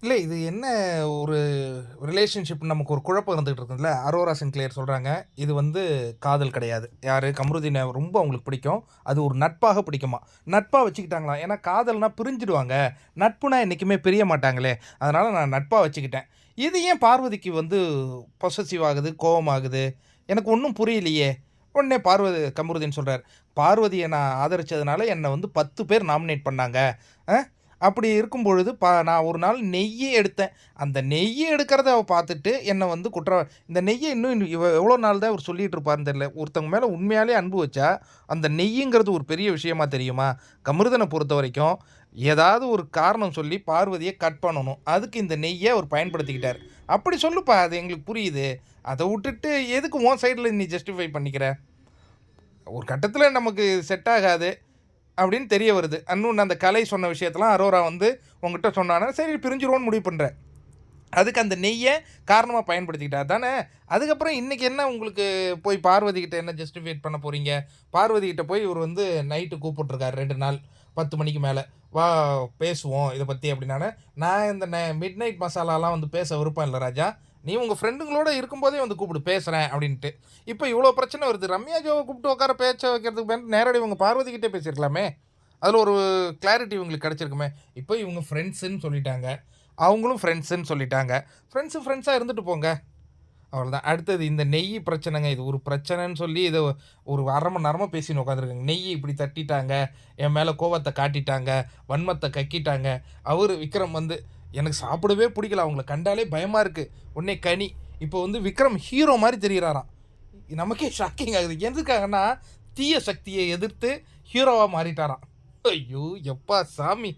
இல்ல இது என்ன ஒரு ரிலேஷன்ஷிப் நமக்கு ஒரு குழப்பம் இருந்துகிட்டு இருக்குதுல்ல. அரோரா சின்க்ளியர் சொல்றாங்க, இது வந்து காதல் கிடையாது. யாரு கமருதீன ரொம்ப அவங்களுக்கு பிடிக்கும். அது ஒரு நட்பாக பிடிக்குமா. நட்பா வச்சுக்கிட்டாங்களாம். ஏன்னா காதல்னா பிரிஞ்சுடுவாங்க. நட்புனா என்னைக்குமே பிரிய மாட்டாங்களே. அதனால நான் நட்பா வச்சுக்கிட்டேன். இது ஏன் பார்வதிக்கு வந்து பொசசிவ் ஆகுது, கோவமாகுது? எனக்கு ஒண்ணும் புரியலையே. உடனே கமருதீன் சொல்றாரு, பார்வதிய நான் ஆதரிச்சதுனால என்ன வந்து 10 பேர் நாமினேட் பண்ணாங்க. அ அப்படி இருக்கும் பொழுது நான் ஒரு நாள் நெய்யே எடுத்தேன். அந்த நெய்ய எடுக்கிறத அவ பார்த்துட்டு என்ன வந்து இந்த நெய்ய இன்னும் எவ்வளோ நாள் தான் இவரு சொல்லிட்டு இருப்பாருன்னு தெரியல. ஒருத்தவங்க மேல உண்மையாலே அன்பு வச்சா, அந்த நெய்யுங்கிறது ஒரு பெரிய விஷயமா தெரியுமா? கமிருதன பொறுத்தவரைக்கும், ஏதாவது ஒரு காரணம் சொல்லி பார்வதிய கட் பண்ணணும். அதுக்கு இந்த நெய்ய அவர் பயன்படுத்திக்கிட்டாரு. அப்படி சொல்லுப்பா, அது எங்களுக்கு புரியுது. அத வுட்டுட்டு எதுக்கு உன் சைடுல நீ ஜஸ்டிஃபை பண்ணிக்கிற? ஒரு கட்டத்தில நமக்கு செட் ஆகாது. அப்படின்னு தெரிய வருது. இன்னொன்னு அந்த கலை சொன்ன விஷயத்தலாம் அரோரா வந்து உன்கிட்ட சொன்னானா, சரி பிரிஞ்சிருவோம்னு முடிவு பண்றேன். அதுக்கு அந்த நெய்ய காரணமா பயன்படுத்திக்கிட்டா தானே! அதுக்கப்புறம் இன்னைக்கு என்ன உங்களுக்கு போய் பார்வதி கிட்ட என்ன ஜஸ்டிஃபைட் பண்ண போறீங்க? பார்வதி கிட்ட போய் இவரு வந்து நைட்டு கூப்பிட்டுருக்காரு 2 நாள் 10 மணிக்கு மேல. "வா பேசுவோம் இத பத்தி" அப்படின்னானே, நான் இந்த மிட் நைட் மசாலாலாம் வந்து பேச விருப்பம் இல்ல ராஜா. நீ உங்க ஃப்ரெண்டுங்களோட இருக்கும்போதே வந்து கூப்பிடு பேசுறேன் அப்படின்ட்டு. இப்ப இவ்ளோ பிரச்சனை வருது. ரம்யா ஜோவ கூப்பிட்டு உட்கார பேச்ச வைக்கிறதுக்கு பதிலா நேரடியா இவங்க பார்வதி கிட்டயே பேசியிருக்கலாமே! அதுல ஒரு கிளாரிட்டி இவங்களுக்கு கிடைச்சிருக்குமே! இப்போ இவங்க ஃப்ரெண்ட்ஸ்ன்னு சொல்லிட்டாங்க. அவங்களும் ஃப்ரெண்ட்ஸ்ன்னு சொல்லிட்டாங்க. ஃப்ரெண்ட்ஸா இருந்துட்டு போங்க. அவ்வளோதான். அடுத்தது இந்த நெய் பிரச்சனைங்க. இது ஒரு பிரச்சனைன்னு சொல்லி இத ஒரு 1/2 மணி நேரமா பேசின்னு உட்காந்துருக்காங்க. நெய் இப்படி தட்டிட்டாங்க. என் மேல கோவத்த காட்டிட்டாங்க. வன்மத்த கக்கிட்டாங்க. அவரு விக்ரம் வந்து எனக்கு சாப்பிடவே புடிக்கல. அவங்கள கண்டாலே பயமா இருக்கு. உடனே கனி. இப்போ வந்து விக்ரம் ஹீரோ மாரி தெரியிறாராம். நமக்கே ஷாக்கிங் ஆகுது. எதுக்காகன்னா, தீய சக்திய எதிர்த்து ஹீரோவா மாறிட்டாராம். ஐயோ! எப்பா சாமி!